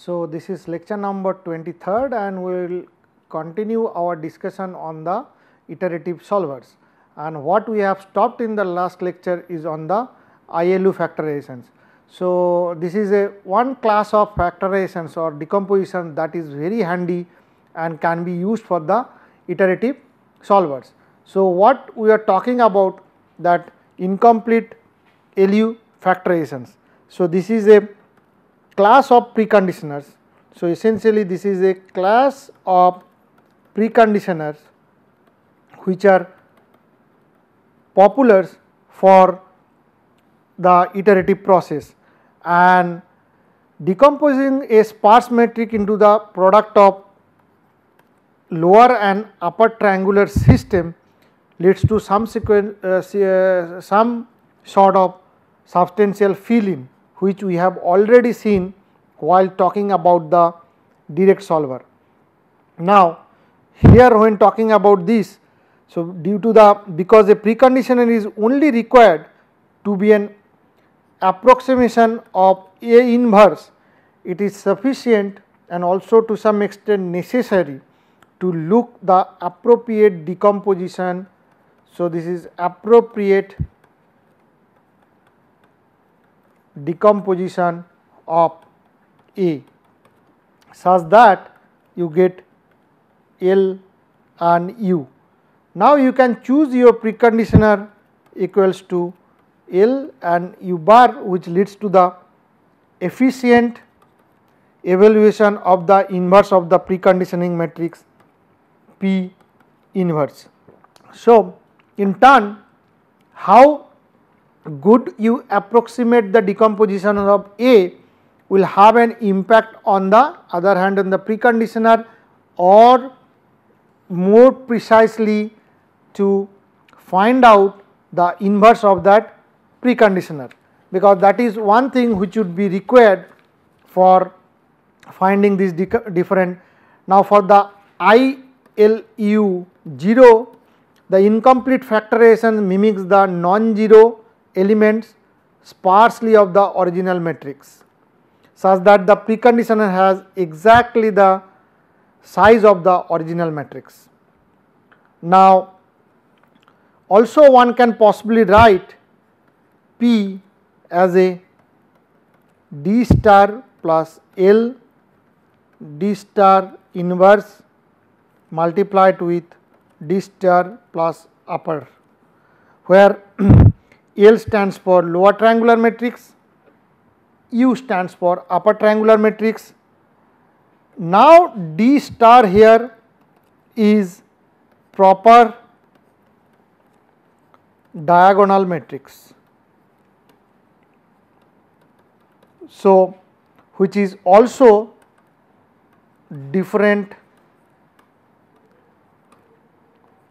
So, this is lecture number 23rd and we will continue our discussion on the iterative solvers, and what we have stopped in the last lecture is on the ILU factorizations. So, this is a one class of factorizations or decomposition that is very handy and can be used for the iterative solvers. So, what we are talking about that incomplete LU factorizations. So, this is a class of preconditioners. So, essentially this is a class of preconditioners which are popular for the iterative process, and decomposing a sparse metric into the product of lower and upper triangular system leads to some some sort of substantial fill-in, which we have already seen while talking about the direct solver. Now, here when talking about this, so due to the because a preconditioner is only required to be an approximation of A inverse, it is sufficient and also to some extent necessary to look the appropriate decomposition. So, this is appropriate decomposition of A such that you get L and U. Now, you can choose your preconditioner equals to L and U bar, which leads to the efficient evaluation of the inverse of the preconditioning matrix P inverse. So, in turn, how good you approximate the decomposition of A will have an impact on the other hand on the preconditioner, or more precisely to find out the inverse of that preconditioner, because that is one thing which would be required for finding these different. Now, for the ILU 0, the incomplete factorization mimics the non-zero elements sparsely of the original matrix, such that the preconditioner has exactly the size of the original matrix. Now, also one can possibly write P as a D star plus L D star inverse multiplied with D star plus upper, where L stands for lower triangular matrix, U stands for upper triangular matrix. Now, D star here is proper diagonal matrix. So, which is also different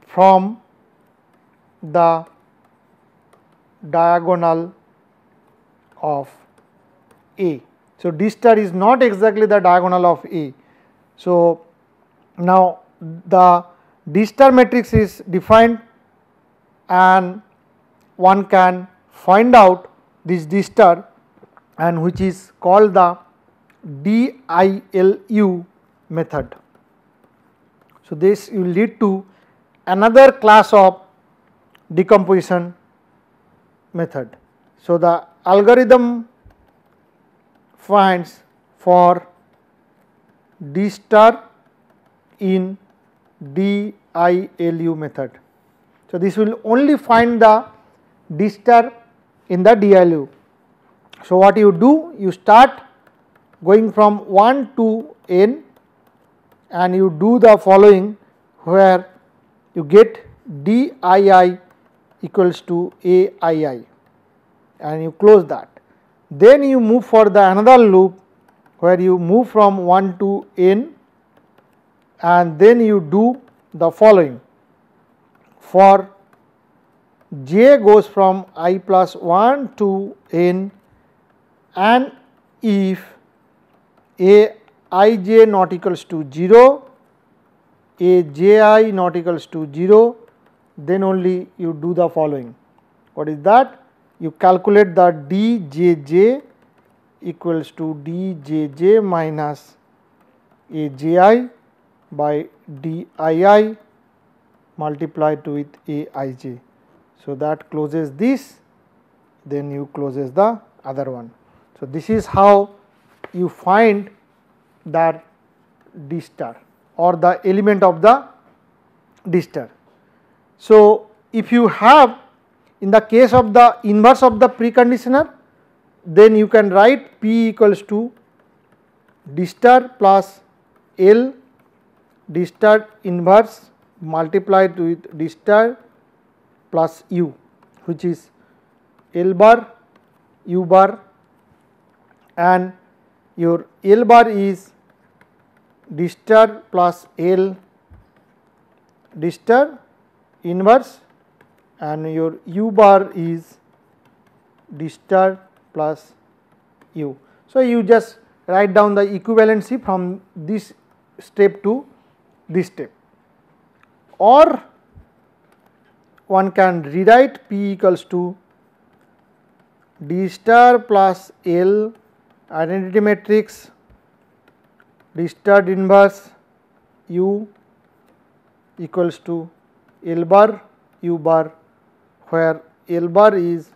from the diagonal of A. So, D star is not exactly the diagonal of A. So, now the D star matrix is defined and one can find out this D star, and which is called the DILU method. So, this will lead to another class of decomposition method. So, the algorithm finds for D star in DILU method. So, this will only find the D star in the DILU. So, what you do, you start going from 1 to n and you do the following, where you get DII equals to AII and you close that. Then you move for the another loop where you move from 1 to n and then you do the following. For j goes from I plus 1 to n, and if Aij not equals to 0, Aji not equals to 0, then only you do the following. What is that? You calculate the Djj equals to djj minus aji by dii multiplied with aij. So, that closes this, then you closes the other one. So, this is how you find that D star or the element of the D star. So, if you have in the case of the inverse of the preconditioner, then you can write P equals to D star plus L D star inverse multiplied with D star plus U, which is L bar U bar, and your L bar is D star plus L D star inverse, and your U bar is D star plus U. So, you just write down the equivalency from this step to this step, or one can rewrite P equals to D star plus L identity matrix D star inverse U equals to L bar U bar, where L bar is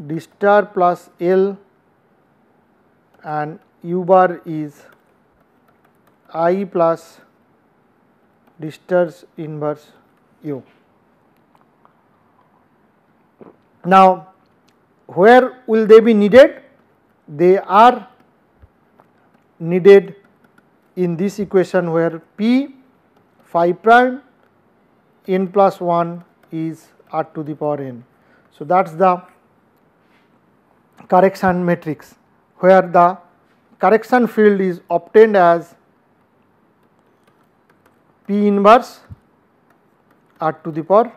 D star plus L and U bar is I plus D star's inverse U. Now, where will they be needed? They are needed in this equation where P phi prime n plus 1 is r to the power n. So, that is the correction matrix where the correction field is obtained as P inverse r to the power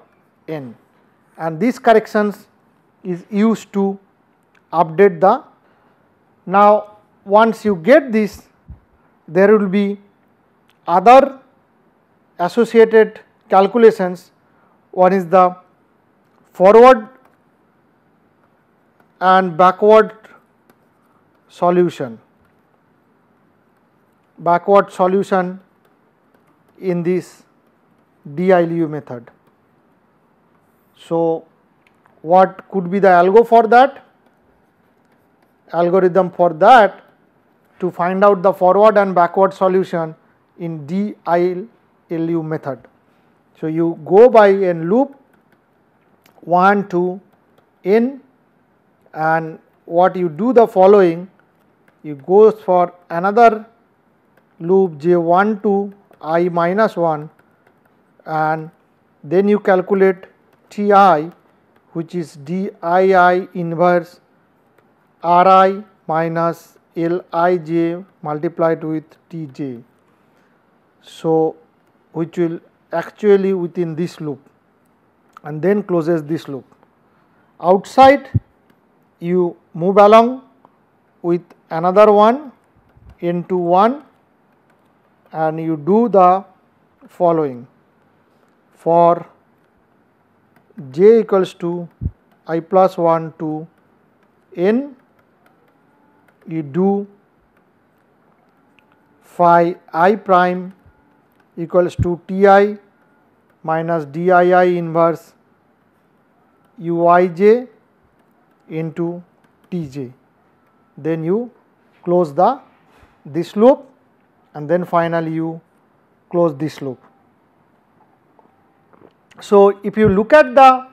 n, and these corrections is used to update the. Now, once you get this, there will be other associated calculations. One is the forward and backward solution, in this DILU method. So, what could be the algorithm for that to find out the forward and backward solution in DILU method? So, you go by a loop 1 to n, and what you do the following: you go for another loop j1 to I minus 1, and then you calculate Ti, which is dii inverse Ri minus Lij multiplied with Tj. So, which will actually within this loop, and then closes this loop. Outside you move along with another one n to 1, and you do the following: for j equals to I plus 1 to n, you do phi I prime equals to Ti minus dii inverse Uij into Tj. Then you close this loop, and then finally you close this loop. So, if you look at the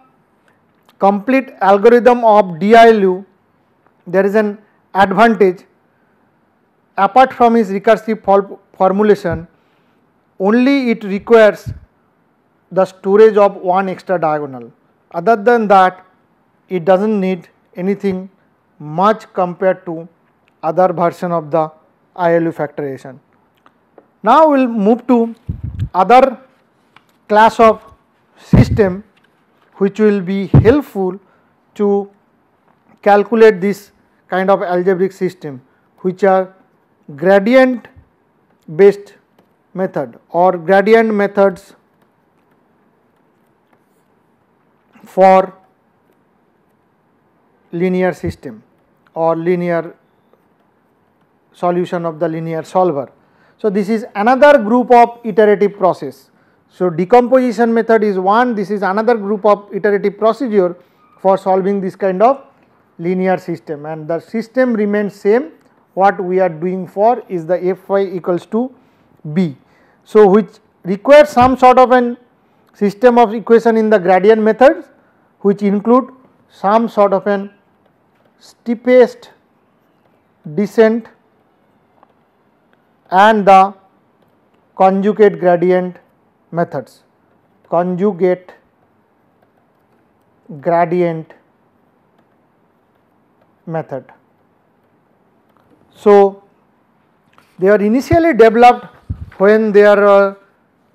complete algorithm of DILU, there is an advantage apart from its recursive formulation. Only it requires the storage of one extra diagonal. Other than that, it does not need anything much compared to other version of the ILU factorization. Now, we will move to other class of system which will be helpful to calculate this kind of algebraic system, which are gradient based method or gradient methods for linear system or linear solution of the linear solver. So, this is another group of iterative process. So, decomposition method is one, this is another group of iterative procedure for solving this kind of linear system, and the system remains same. What we are doing for is the Fy equals to B. So, which requires some sort of an system of equation in the gradient methods, which include some sort of an steepest descent and the conjugate gradient methods, conjugate gradient method. So, they are initially developed when their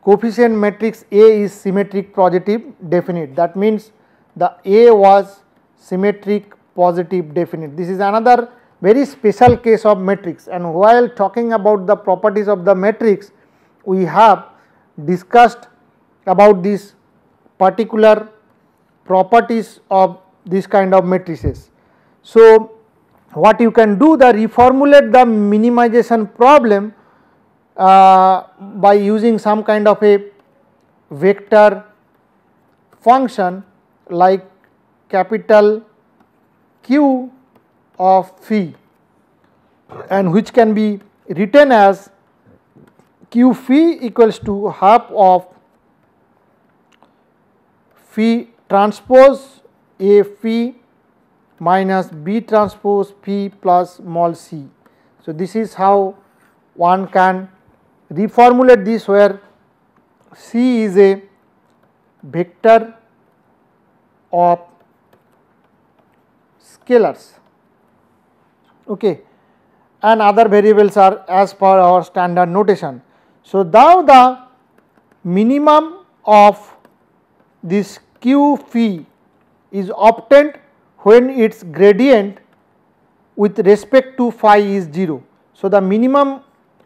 coefficient matrix A is symmetric positive definite, that means the A was symmetric positive definite. This is another very special case of matrix, and while talking about the properties of the matrix, we have discussed about these particular properties of this kind of matrices. So, what you can do, the reformulate the minimization problem by using some kind of a vector function like capital Q of phi, and which can be written as Q phi equals to half of phi transpose A phi minus B transpose phi plus small c. So, this is how one can reformulate this, where C is a vector of scalars, okay, and other variables are as per our standard notation. So, now the minimum of this Q phi is obtained when its gradient with respect to phi is 0. So, the minimum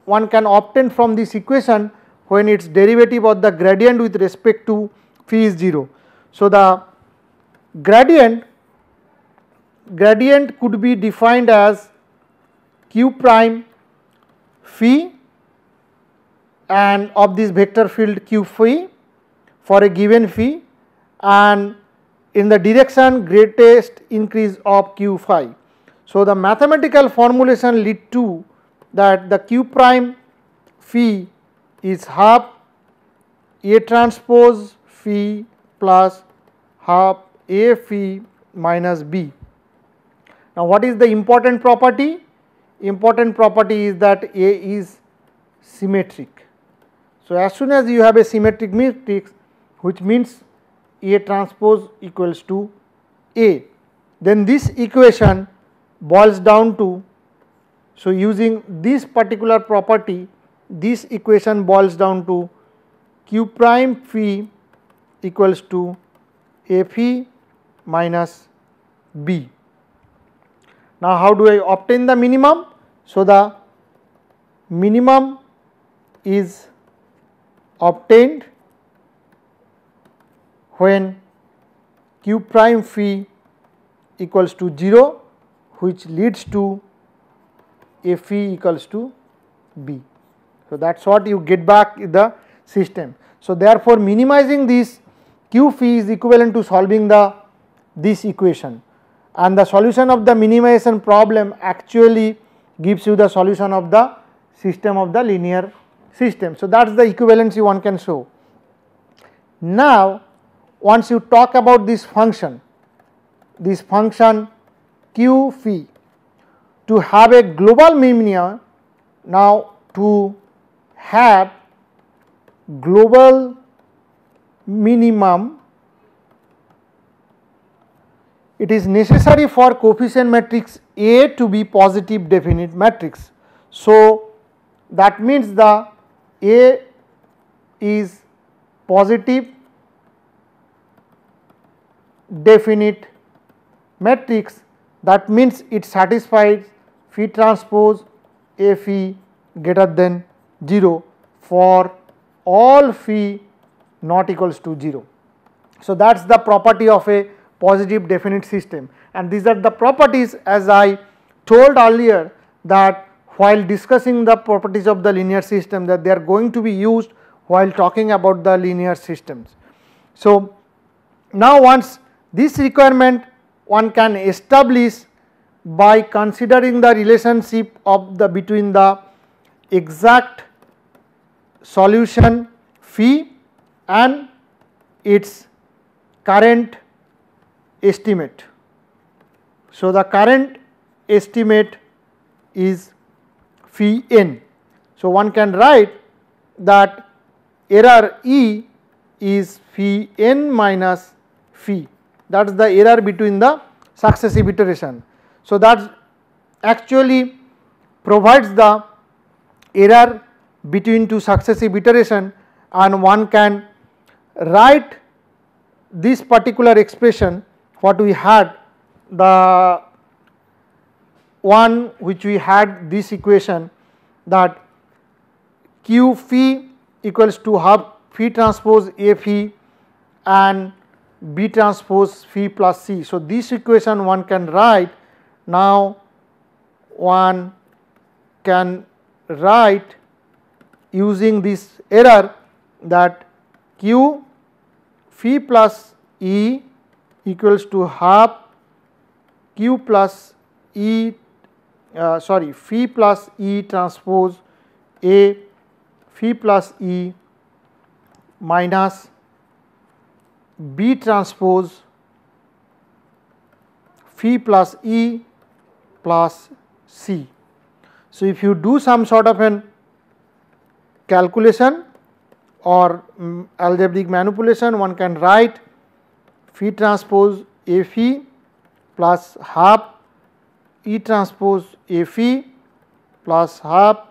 one can obtain from this equation when its derivative of the gradient with respect to phi is 0. So, the gradient could be defined as Q prime phi and of this vector field Q phi for a given phi, and in the direction greatest increase of Q phi. So, the mathematical formulation lead to that the Q prime phi is half A transpose phi plus half A phi minus B. Now, what is the important property? Important property is that A is symmetric. So, as soon as you have a symmetric matrix, which means A transpose equals to A, then this equation boils down to, so using this particular property, this equation boils down to Q prime phi equals to A phi minus B. Now, how do I obtain the minimum? So, the minimum is obtained when Q prime phi equals to 0, which leads to A phi equals to B. So, that is what you get back in the system. So, therefore, minimizing this Q phi is equivalent to solving this equation, and the solution of the minimization problem actually gives you the solution of the system of the linear system. So, that is the equivalency one can show. Now, once you talk about this function Q phi, to have a global minimum, now to have global minimum, it is necessary for coefficient matrix A to be positive definite matrix. So, that means the A is positive definite matrix, that means it satisfies phi transpose A phi greater than 0 for all phi not equals to 0. So, that is the property of a positive definite system, and these are the properties, as I told earlier, that while discussing the properties of the linear system, that they are going to be used while talking about the linear systems. So, now once this requirement one can establish by considering the relationship of the between the exact solution phi and its current estimate. So, the current estimate is phi n. So, one can write that error E is phi n minus phi, that is the error between the successive iteration. So, that actually provides the error between two successive iteration, and one can write this particular expression what we had, the one which we had this equation, that q phi equals to half phi transpose A phi and B transpose phi plus C. So, this equation one can write. Now, one can write using this error that q phi plus E equals to half q plus E phi plus E transpose A phi plus E minus B transpose phi plus E plus C. So, if you do some sort of an calculation or algebraic manipulation, one can write phi transpose A phi plus half E transpose A phi plus half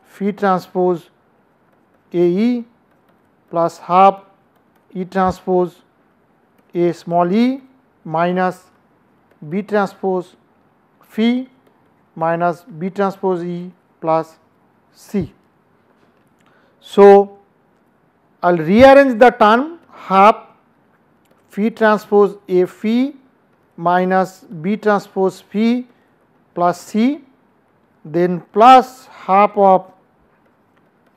phi transpose A E plus half E transpose A small e minus B transpose phi minus B transpose E plus C. So, I will rearrange the term half phi transpose A phi minus B transpose phi plus C, then plus half of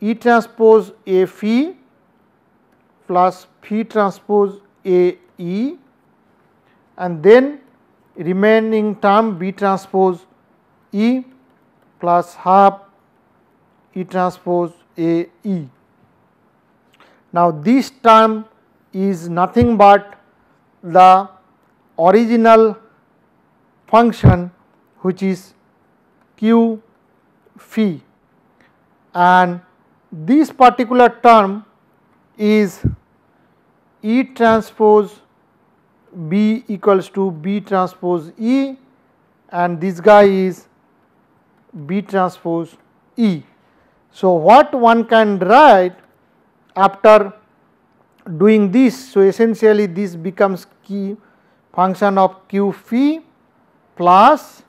E transpose A phi plus phi transpose A E, and then remaining term B transpose E plus half E transpose A E. Now, this term is nothing but the original function which is q phi, and this particular term is E transpose B equals to B transpose E, and this guy is B transpose E. So, what one can write after doing this? So, essentially this becomes key function of q phi plus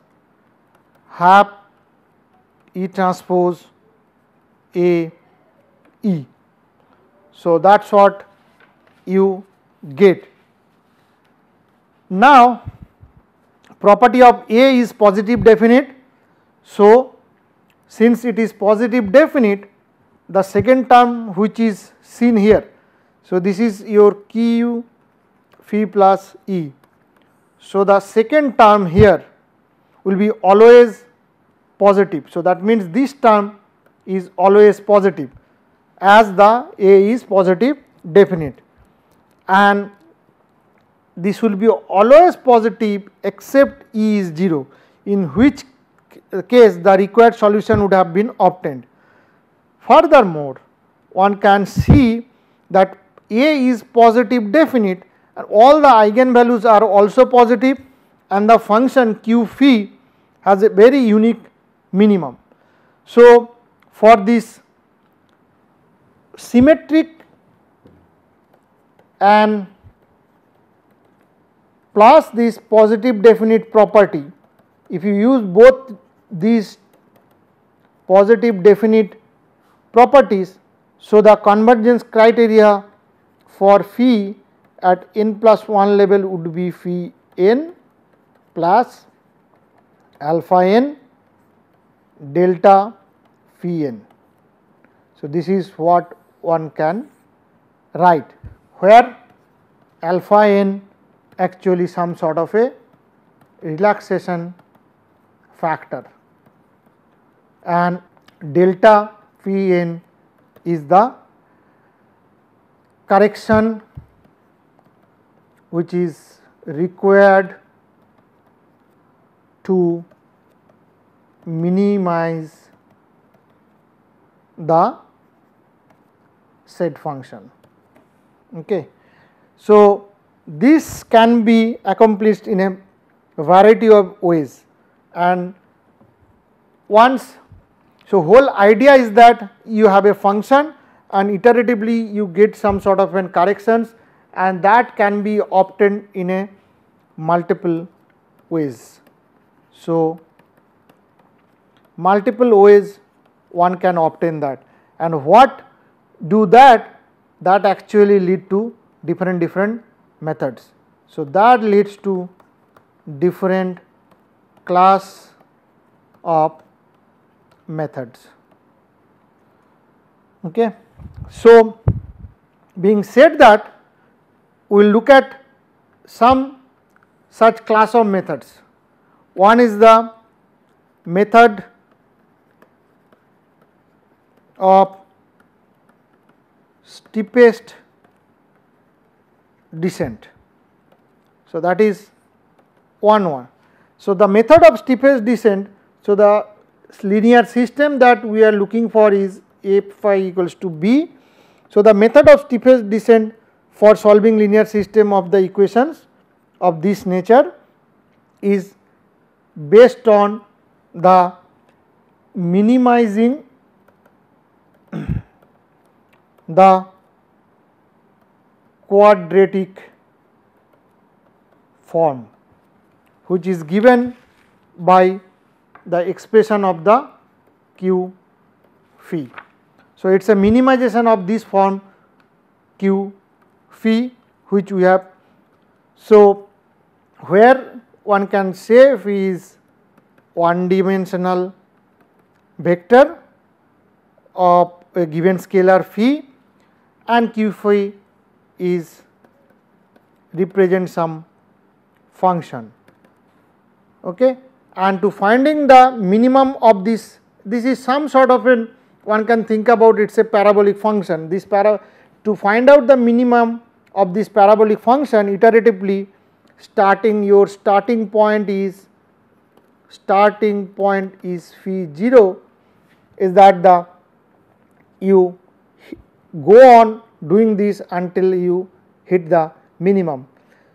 half E transpose A E. So, that is what you get. Now, property of A is positive definite. So, since it is positive definite, the second term which is seen here, so this is your q phi plus E. So, the second term here will be always positive. So, that means this term is always positive as the A is positive definite, and this will be always positive except E is 0, in which case the required solution would have been obtained. Furthermore, one can see that A is positive definite and all the eigenvalues are also positive, and the function q phi has a very unique minimum. So, for this symmetric and plus this positive definite property, if you use both these positive definite properties, so the convergence criteria for phi at n plus 1 level would be phi n plus alpha n delta phi n. So, this is what one can write, where alpha n actually some sort of a relaxation factor and delta phi n is the correction which is required to minimize the said function. Okay. So, this can be accomplished in a variety of ways, and once, so whole idea is that you have a function and iteratively you get some sort of an corrections, and that can be obtained in a multiple ways. So, multiple ways one can obtain that, and what do that actually lead to different methods. So, that leads to different class of methods. Okay. So, being said that, we will look at some such class of methods. One is the method of steepest descent. So, that is one. So, the method of steepest descent, so the linear system that we are looking for is a phi equals to b. So, the method of steepest descent for solving linear system of the equations of this nature is based on the minimizing the quadratic form, which is given by the expression of the q phi. So, it is a minimization of this form q phi which we have. So, where one can say phi is one dimensional vector of a given scalar phi, and q phi is represent some function. Okay. And to finding the minimum of this is some sort of an, one can think about it is a parabolic function. This to find out the minimum of this parabolic function iteratively, your starting point is phi 0, is that you go on doing this until you hit the minimum.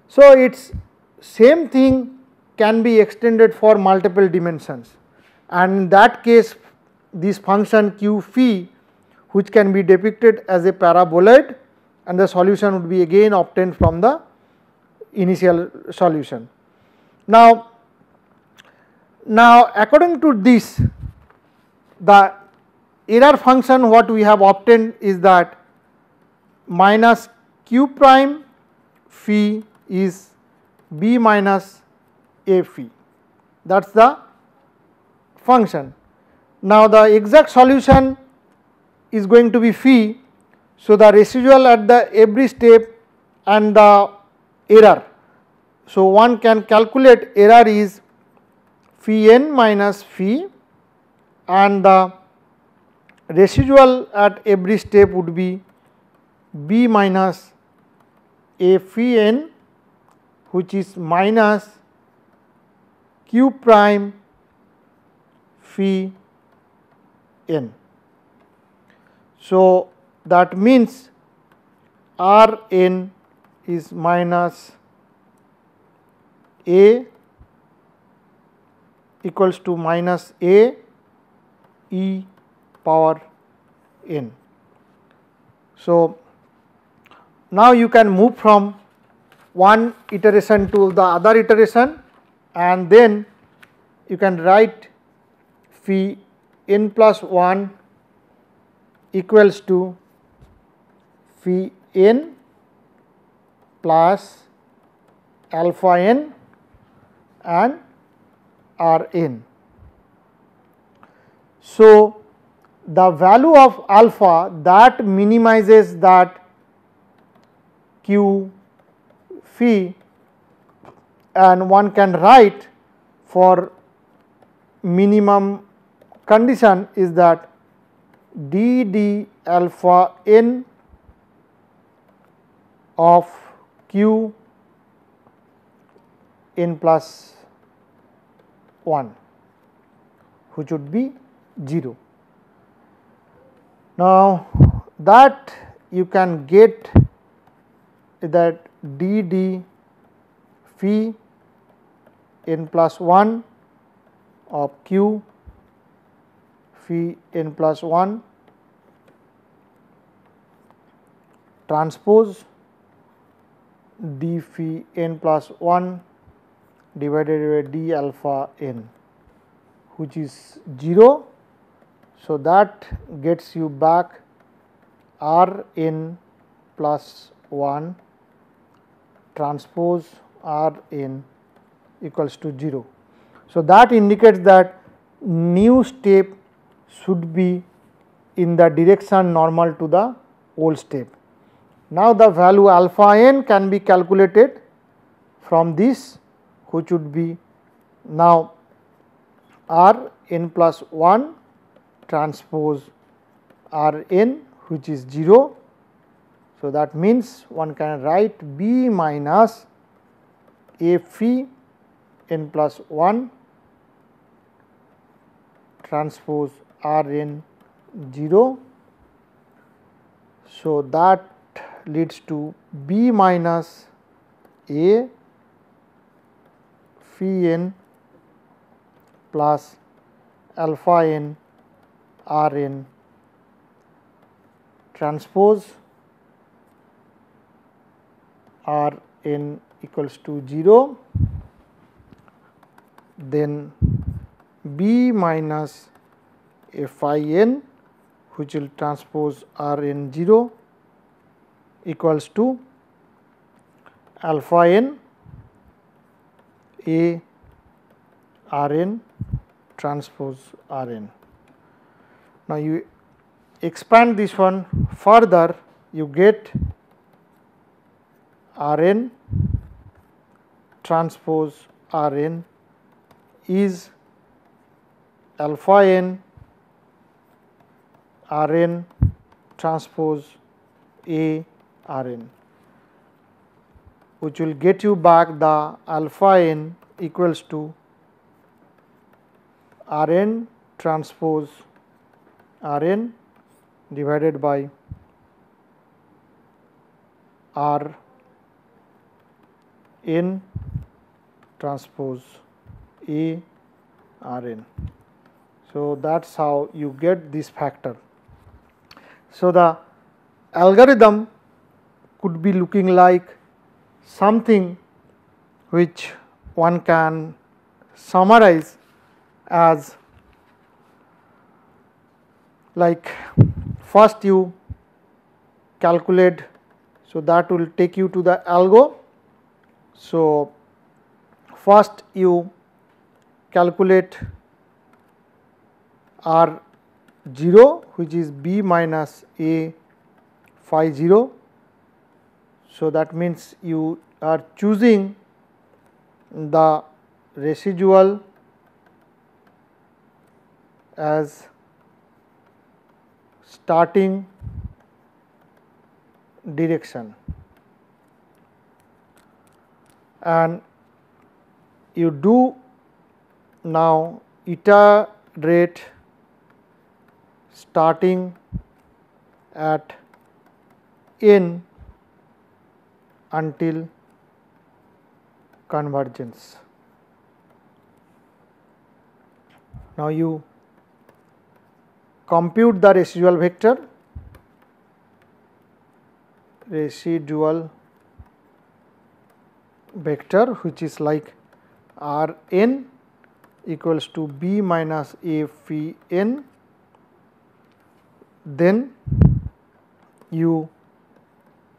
So, it is same thing can be extended for multiple dimensions, and in that case this function q phi, which can be depicted as a paraboloid, and the solution would be again obtained from the initial solution. Now according to this, the error function what we have obtained is that minus q prime phi is b minus a phi, that is the function. Now, the exact solution is going to be phi. So, the residual at the every step and the error. So, one can calculate error is phi n minus phi, and the residual at every step would be b minus a phi n, which is minus q prime phi n. So, that means R n is minus a equals to minus a e power n. So, now you can move from one iteration to the other iteration, and then you can write phi n plus 1 equals to phi n plus alpha n and R n. So, the value of alpha that minimizes that q phi, and one can write for minimum condition is that d d alpha n of q n plus 1, which would be 0. Now, that you can get that d d phi n plus 1 of q phi n plus 1 transpose d phi n plus 1 divided by d alpha n, which is 0. So, that gets you back r n plus 1 transpose r n equals to 0. So, that indicates that new step should be in the direction normal to the old step. Now, the value alpha n can be calculated from this, which would be now r n plus 1 transpose r n, which is 0. So, that means one can write b minus a phi n plus 1 transpose r n 0. So, that leads to b minus a phi n plus alpha n r n transpose r n equals to 0, then b minus a phi n, which will transpose r n 0, equals to alpha n a r n transpose r n. Now, you expand this one further, you get r n transpose r n is alpha n r n transpose a r n, which will get you back the alpha n equals to r n transpose r n divided by r n transpose a r n. So, that is how you get this factor. So, the algorithm could be looking like something which one can summarize as like first you calculate, so that will take you to the algo. So, first you calculate r 0, which is b minus a phi 0. So, that means you are choosing the residual as starting direction, and you do now iterate starting at n until convergence. Now, you compute the residual vector, which is like r n equals to b minus a phi n. Then you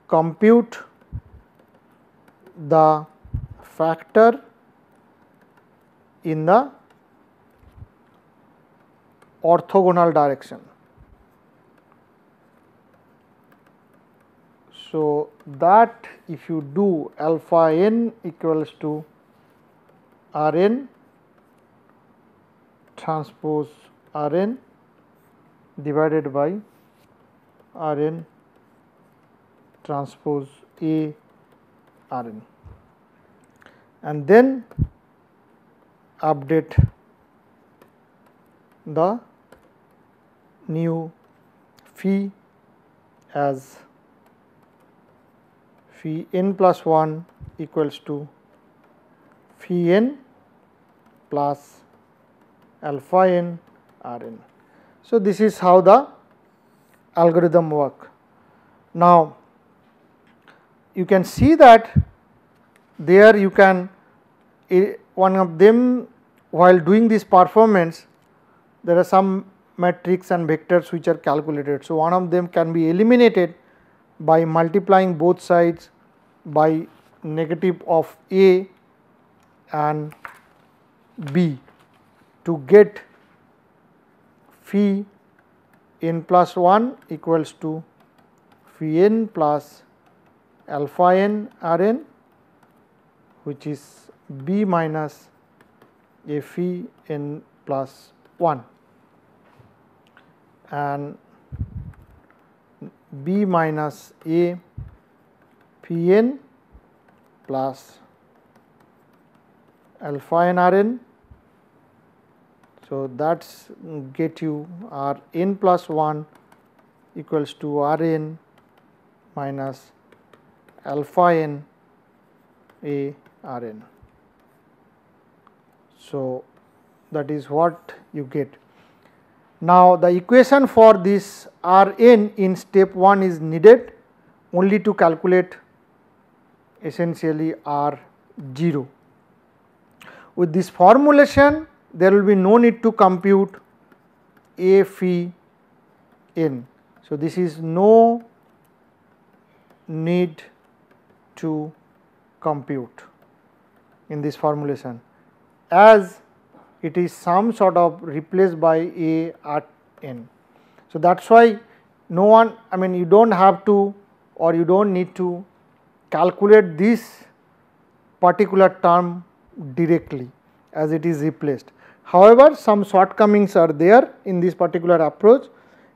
compute the factor in the orthogonal direction. So, that if you do alpha n equals to R n transpose R n divided by R n transpose A R n, and then update the new phi as phi n plus 1 equals to phi n plus alpha n R n. So, this is how the algorithm work. Now, you can see that there you can one of them, while doing this performance, there are some matrix and vectors which are calculated. So, one of them can be eliminated by multiplying both sides by negative of A and B to get phi n plus 1 equals to phi n plus alpha n R n, which is B minus a phi n plus 1, and B minus a phi n plus alpha n R n. So, that is get you R n plus 1 equals to R n minus alpha n A R n. So, that is what you get. Now, the equation for this R n in step 1 is needed only to calculate essentially R 0. With this formulation, there will be no need to compute A phi n. So, this is no need to compute in this formulation, as it is some sort of replaced by A at n. So, that is why no one, I mean, you do not have to, or you do not need to calculate this particular term directly, as it is replaced. However, some shortcomings are there in this particular approach,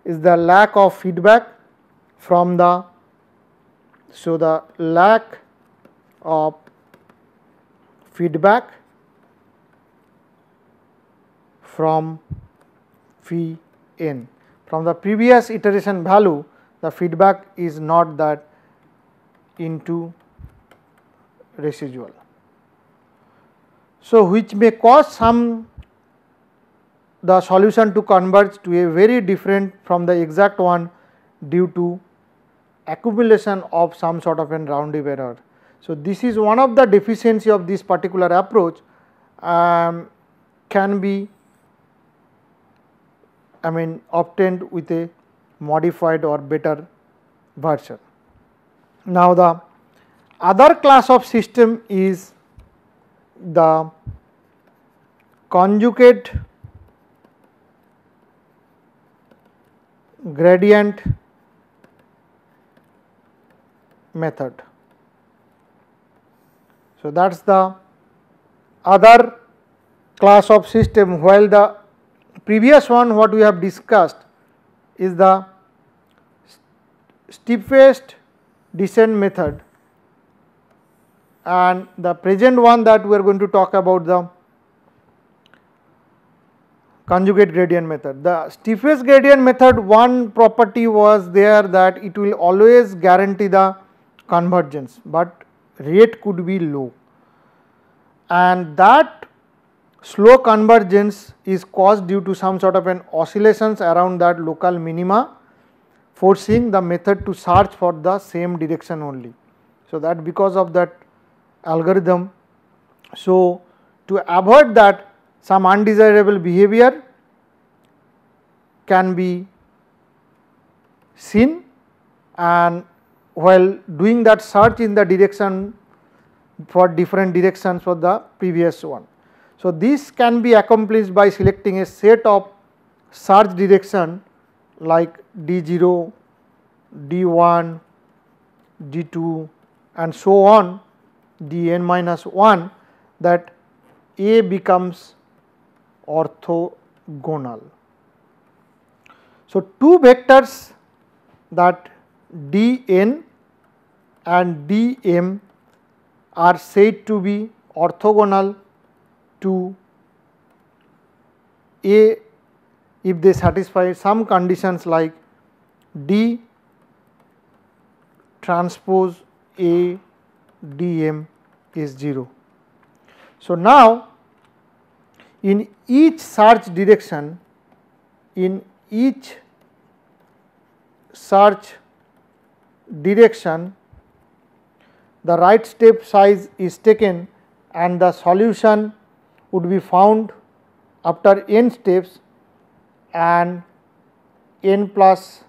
is the lack of feedback from the, so the lack of feedback from phi n. From the previous iteration value, the feedback is not that into residual. So, which may cause the solution to converge to a very different from the exact one due to accumulation of some sort of an round-trip error. So, this is one of the deficiency of this particular approach, can be, I mean, obtained with a modified or better version. Now, the other class of system is the conjugate gradient method. So, that is the other class of system, while the previous one what we have discussed is the steepest descent method, and the present one that we are going to talk about the conjugate gradient method. The steepest gradient method, one property was there that it will always guarantee the convergence, but rate could be low, and that slow convergence is caused due to some sort of an oscillations around that local minima, forcing the method to search for the same direction only. So, that because of that algorithm. So, to avoid that, some undesirable behavior can be seen, and while doing that search in the direction for different directions for the previous one. So, this can be accomplished by selecting a set of search direction like D0, D1, D2 and so on, Dn minus 1, that A becomes orthogonal. So, two vectors, that Dn and Dm, are said to be orthogonal to A if they satisfy some conditions like D transpose A Dm is 0. So, now in each search direction, the right step size is taken and the solution would be found after n steps, and n plus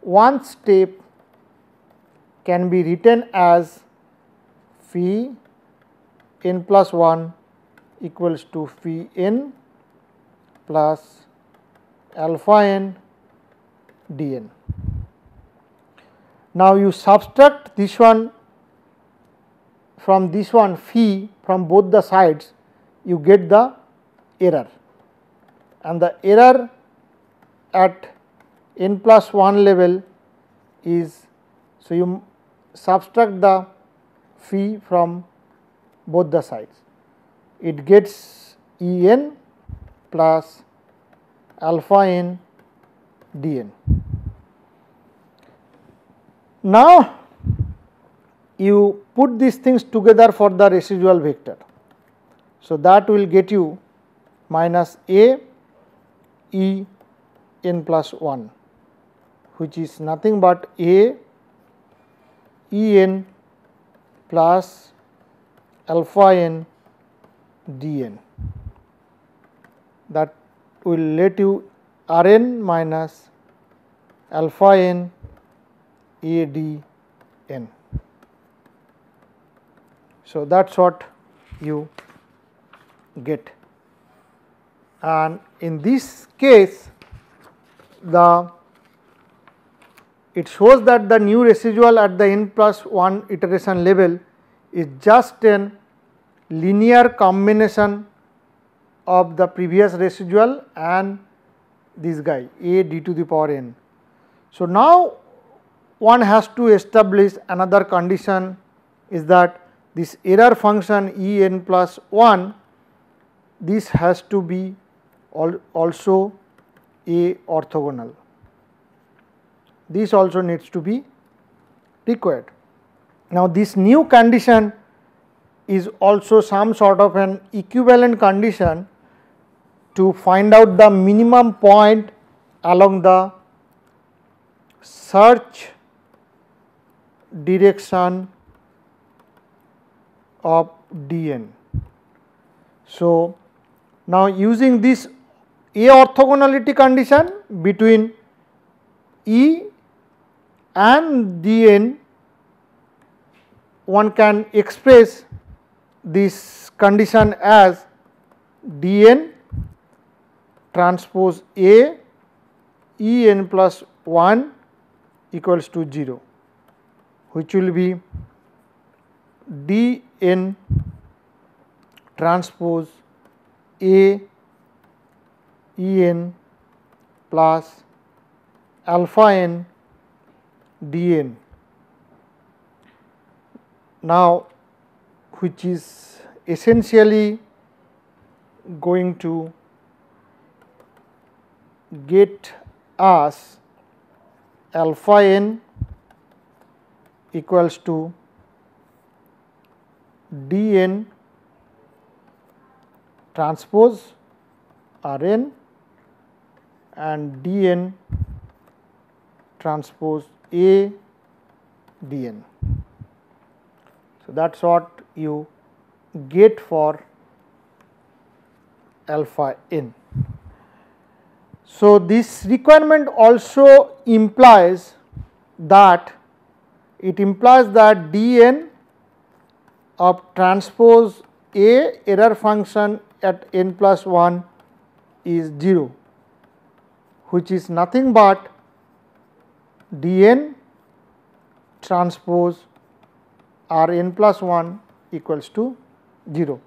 1 step can be written as phi n plus 1 equals to phi n plus alpha n dn. Now, you subtract this one from this one phi from both the sides, you get the error, and the error at n plus 1 level is, so you subtract the phi from both the sides, it gets E n plus alpha n dn. Now, you put these things together for the residual vector. So, that will get you minus A E n plus 1, which is nothing but A E n plus alpha n dn. That will let you R n minus alpha n A d n. So, that is what you get, and in this case it shows that the new residual at the n plus 1 iteration level is just a linear combination of the previous residual and this guy A d to the power n. So, now one has to establish another condition, is that this error function E n plus 1, this has to be also A orthogonal. This also needs to be required. Now, this new condition is also some sort of an equivalent condition to find out the minimum point along the search direction of Dn. So, now using this A orthogonality condition between E and Dn, one can express this condition as Dn transpose A E n plus 1 equals to 0, which will be Dn transpose A E n plus alpha n dn. Now, which is essentially going to get us alpha n equals to dn transpose Rn and dn transpose A dn. So, that is what you get for alpha n. So, this requirement also implies that dn of transpose A error function at n plus 1 is 0, which is nothing but dn transpose Rn plus 1 equals to 0.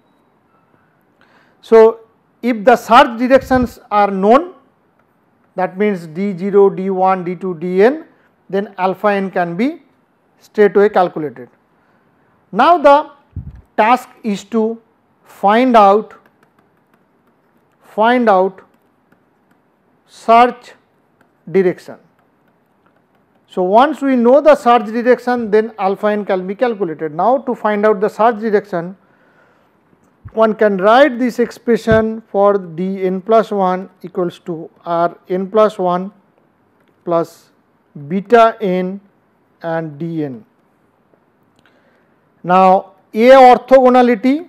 So, if the search directions are known, that means d0, d1, d2, dn, then alpha n can be straightaway calculated. Now, the task is to find out search direction. So, once we know the search direction, then alpha n can be calculated. Now, to find out the search direction, one can write this expression for dn plus 1 equals to Rn plus 1 plus beta n and dn. Now, A orthogonality,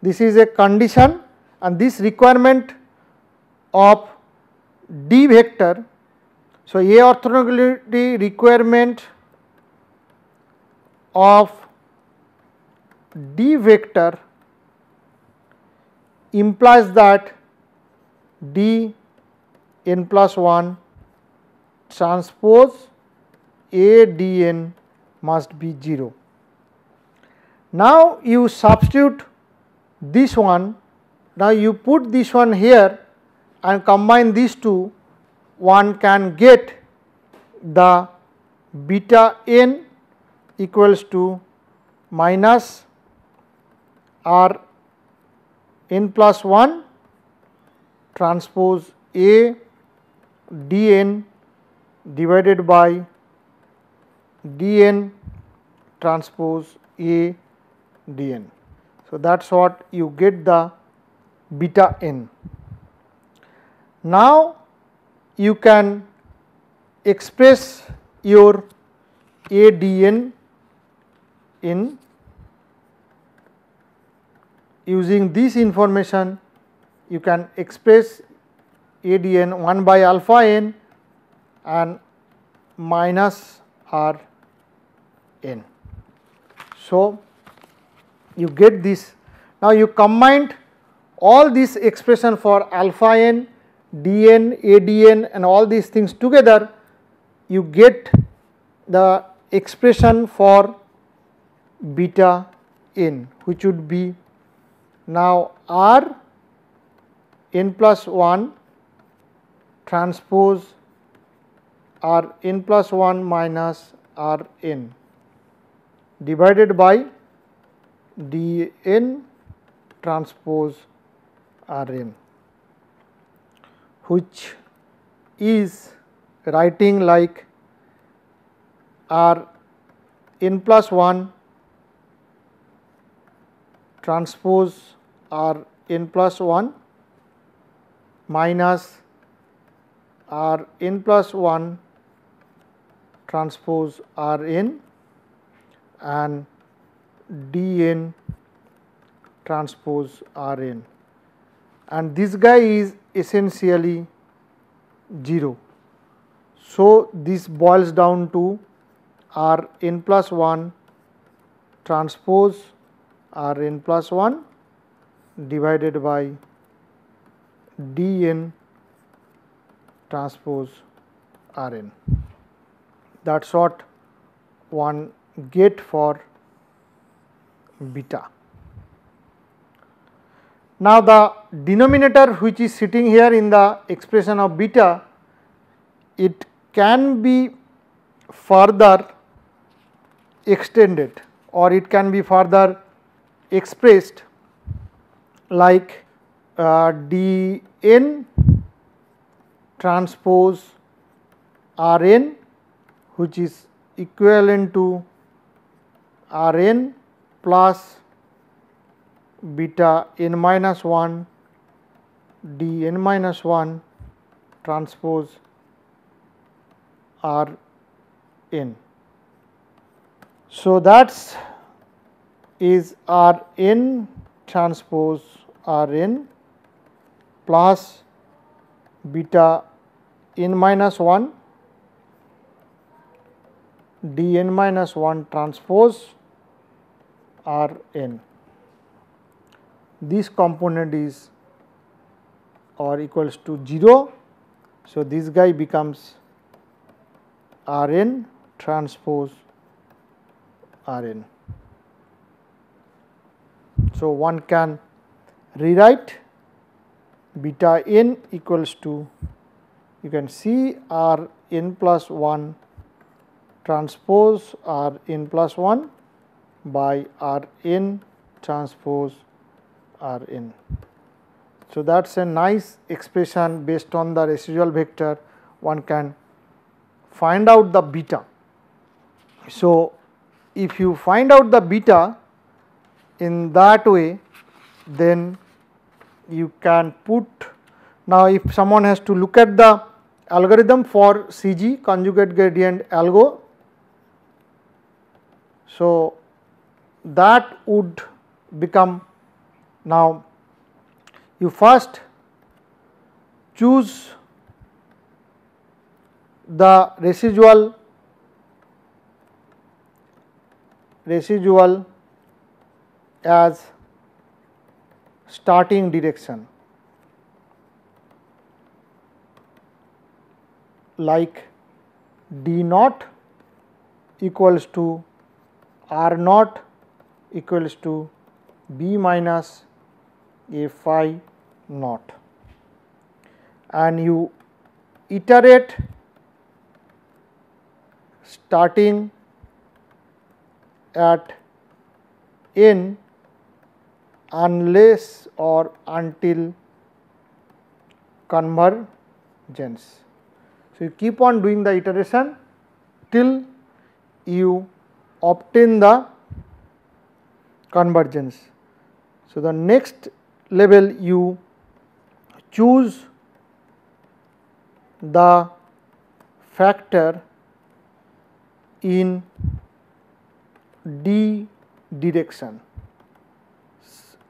this is a condition, and this requirement of D vector. So, A orthogonality requirement of D vector implies that d n plus 1 transpose A dn must be 0. Now, you substitute this one, now you put this one here and combine these two, one can get the beta n equals to minus R n plus 1 transpose A dn divided by dn transpose A dn. So, that is what you get the beta n. Now, you can express your A dn in using this information, you can express A dn 1 by alpha n and minus R n. So, you get this. Now, you combined all this expression for alpha n, dn, adn and all these things together, you get the expression for beta n, which would be now R n plus 1 transpose R n plus 1 minus R n divided by dn transpose R n, which is writing like R n plus 1 transpose R n plus 1 minus R n plus 1 transpose R n and dn transpose R n, and this guy is essentially 0. So, this boils down to R n plus 1 transpose R n plus 1 divided by dn transpose R n. That is what one get for beta. Now, the denominator which is sitting here in the expression of beta, it can be further extended or it can be further expressed like dn transpose Rn, which is equivalent to Rn plus beta n minus 1 dn minus 1 transpose Rn. So, that is Rn transpose Rn plus beta n minus 1 dn minus 1 transpose Rn. This component is or equals to 0. So, this guy becomes R n transpose R n. So, one can rewrite beta n equals to, you can see R n plus 1 transpose R n plus 1 by R n transpose R n. So, that is a nice expression based on the residual vector, one can find out the beta. So, if you find out the beta in that way, then you can put, now if someone has to look at the algorithm for CG, conjugate gradient algo, so that would become, now you first choose the residual as starting direction, like d naught equals to r naught equals to b minus a phi naught, and you iterate starting at n unless or until convergence. So, you keep on doing the iteration till you obtain the convergence. So, the next level you choose the factor in d direction,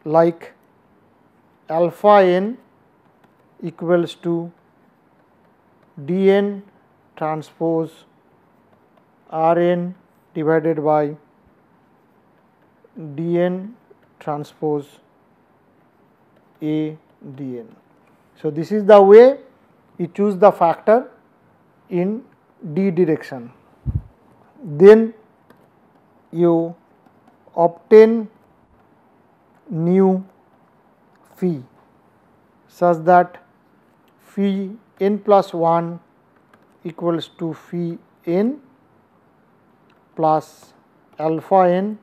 like alpha n equals to d n transpose r n divided by d n transpose a d n. So, this is the way you choose the factor in d direction. Then you obtain new phi such that phi n plus 1 equals to phi n plus alpha n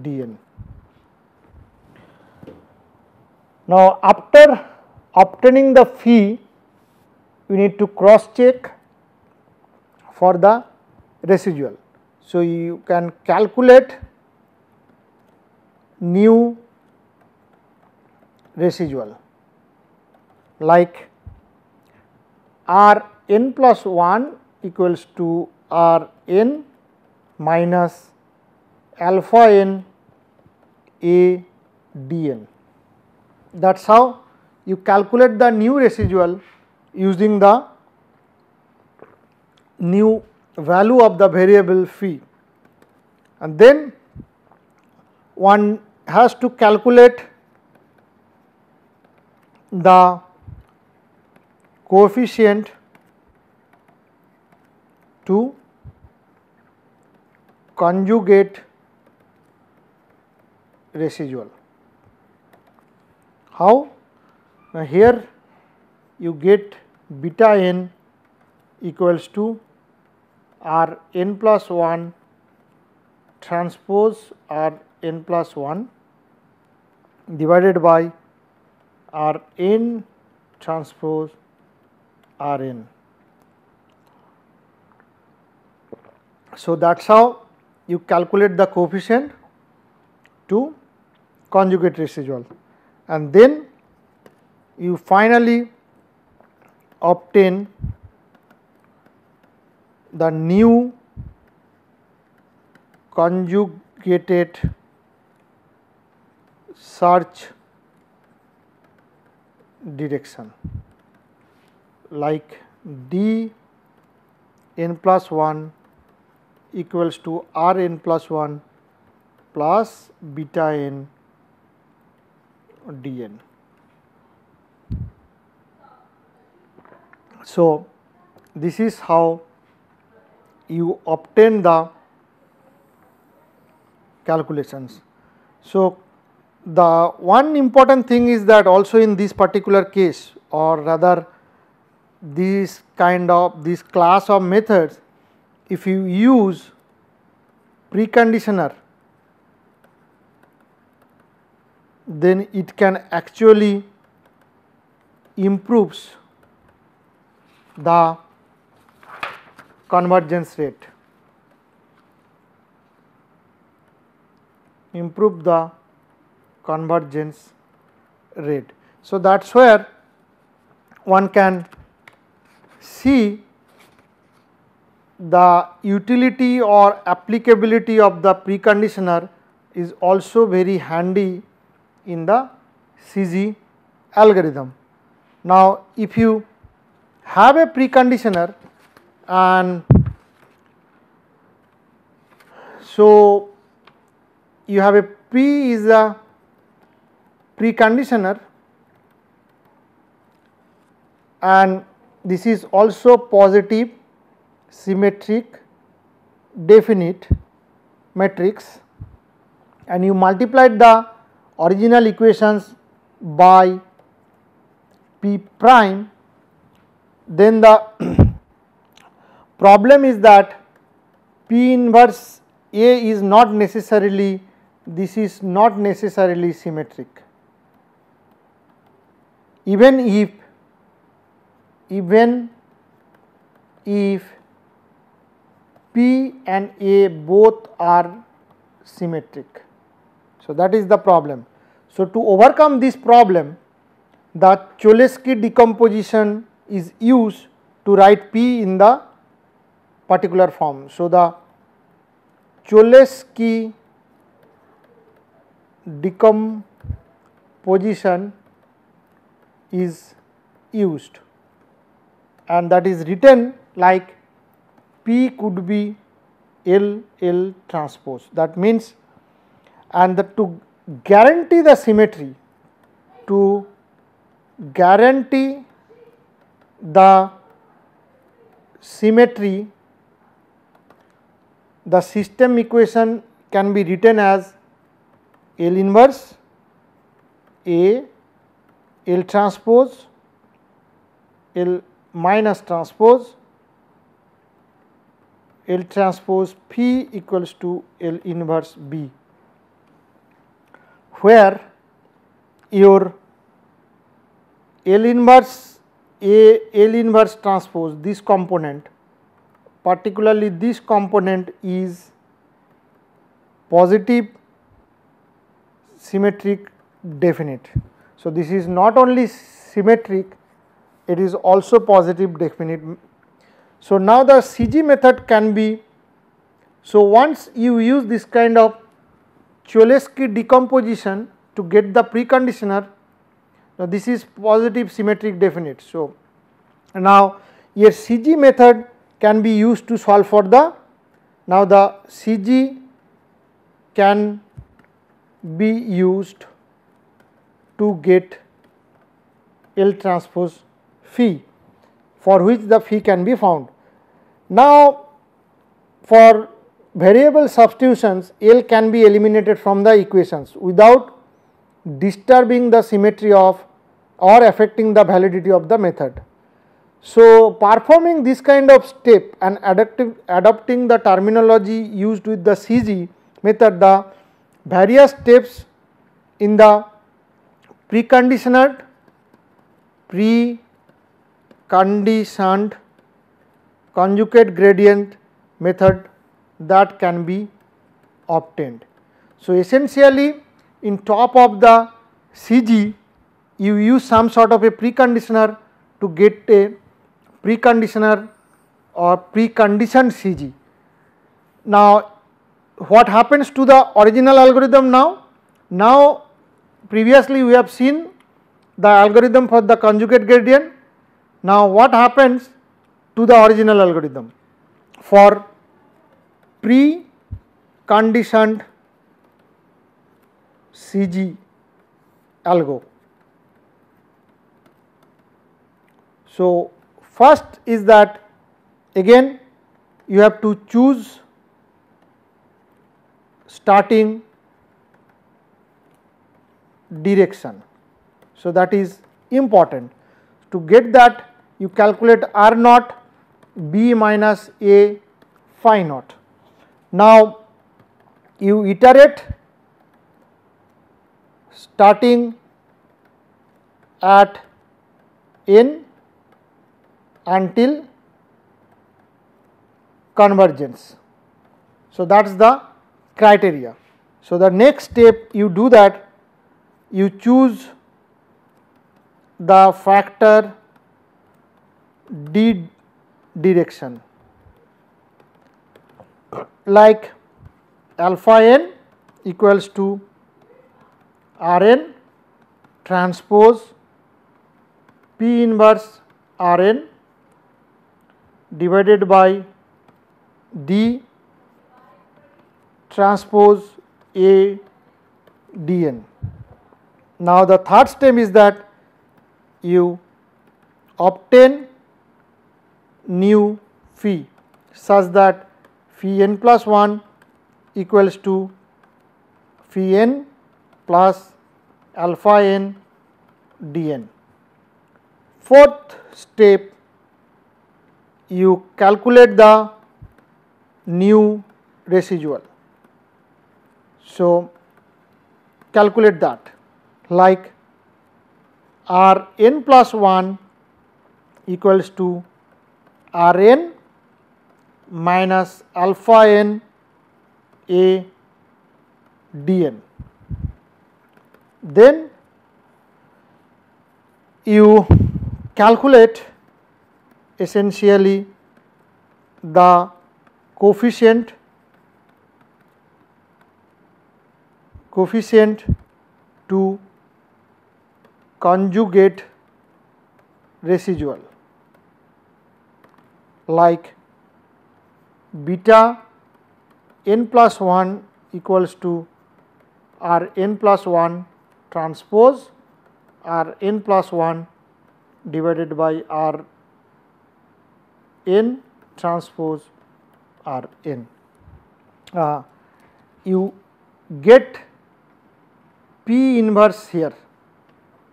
d n. Now, after obtaining the phi, we need to cross check for the residual. So, you can calculate new residual like r n plus 1 equals to r n minus alpha n a d n. That is how you calculate the new residual using the new value of the variable phi, and then one has to calculate the coefficient to conjugate residual. How? Now, here you get beta n equals to r n plus 1 transpose r n plus 1 divided by r n transpose r n. So, that is how you calculate the coefficient to conjugate residual, and then you finally obtain the new conjugated search direction like d n plus 1 equals to r n plus 1 plus beta n d n. So, this is how you obtain the calculations. So, the one important thing is that also in this particular case, or rather this class of methods, if you use preconditioner, then it can actually improves the convergence rate, improve the convergence rate. So, that is where one can see the utility or applicability of the preconditioner is also very handy in the CG algorithm. Now, if you have a preconditioner, and so you have a P is a preconditioner, and this is also positive symmetric definite matrix, and you multiplied the original equations by P prime, then the problem is that P inverse A is not necessarily, this is not necessarily symmetric. Even if P and A both are symmetric. So, that is the problem. So, to overcome this problem, the Cholesky decomposition is used to write P in the particular form. So, the Cholesky decomposition is used, and that is written like P could be L transpose. That means, and to guarantee the symmetry, to guarantee the symmetry, the system equation can be written as L inverse A, L transpose, L minus transpose, L transpose P equals to L inverse B, where your L inverse A, L inverse transpose, this component, particularly this component is positive symmetric definite. So, this is not only symmetric, it is also positive definite. So, now the CG method can be, so once you use this kind of Cholesky decomposition to get the preconditioner, now this is positive symmetric definite. So, now a CG method can be used to solve for the, now the CG can be used to get L transpose phi, for which the phi can be found. Now, for variable substitutions, L can be eliminated from the equations without disturbing the symmetry of or affecting the validity of the method. So, performing this kind of step and adopting the terminology used with the CG method, the various steps in the preconditioned conjugate gradient method that can be obtained. So, essentially in top of the CG you use some sort of a preconditioner to get a preconditioner or preconditioned CG. Now, what happens to the original algorithm now? Now, previously we have seen the algorithm for the conjugate gradient. Now, what happens to the original algorithm for preconditioned CG algo? So, First is that again you have to choose starting direction. So, that is important. To get that, you calculate R naught B minus A phi naught. Now, you iterate starting at n until convergence. So, that is the criteria. So, the next step you do that, you choose the factor D direction, like alpha n equals to R n transpose P inverse R n divided by D transpose A d n. Now, the third step is that you obtain new phi such that phi n plus 1 equals to phi n plus alpha n d n. Fourth step, you calculate the new residual. So, calculate that, like R n plus 1 equals to R n minus alpha n A d n. Then you calculate essentially the coefficient to conjugate residual, like beta n plus 1 equals to R n plus 1 transpose R n plus 1 divided by R n transpose R n. You get P inverse here.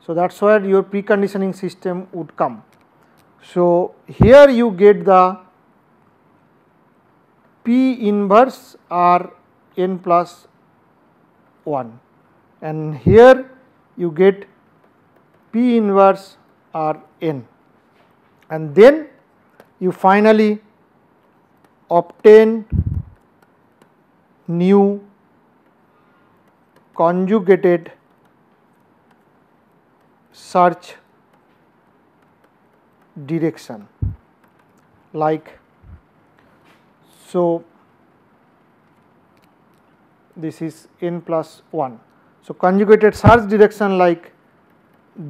So, that is where your preconditioning system would come. So, here you get the P inverse R n plus 1, and here you get P inverse R n, and then you finally obtain new conjugated search direction, like so. This is n plus 1. So, conjugated search direction like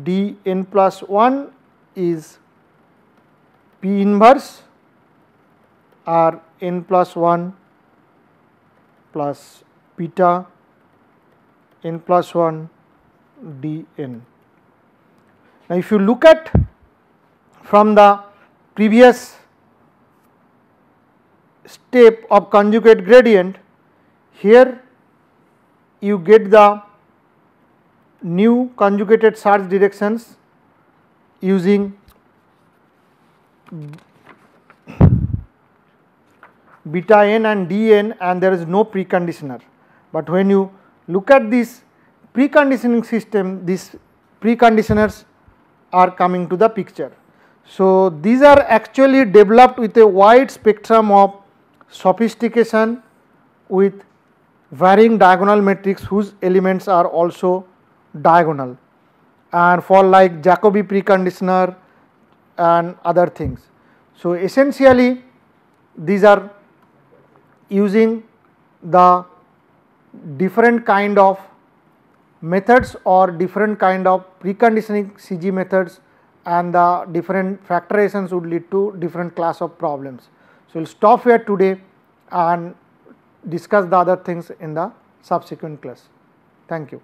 d n plus 1 is P inverse R n plus 1 plus beta n plus 1 d n. Now, if you look at from the previous step of conjugate gradient, here you get the new conjugated search directions using beta n and d n, and there is no preconditioner. But when you look at this preconditioning system, these preconditioners are coming to the picture. So, these are actually developed with a wide spectrum of sophistication with varying diagonal matrix whose elements are also diagonal, and for like Jacobi preconditioner and other things. So, essentially these are using the different kind of methods or different kind of preconditioning CG methods, and the different factorizations would lead to different class of problems. So, we will stop here today and discuss the other things in the subsequent class. Thank you.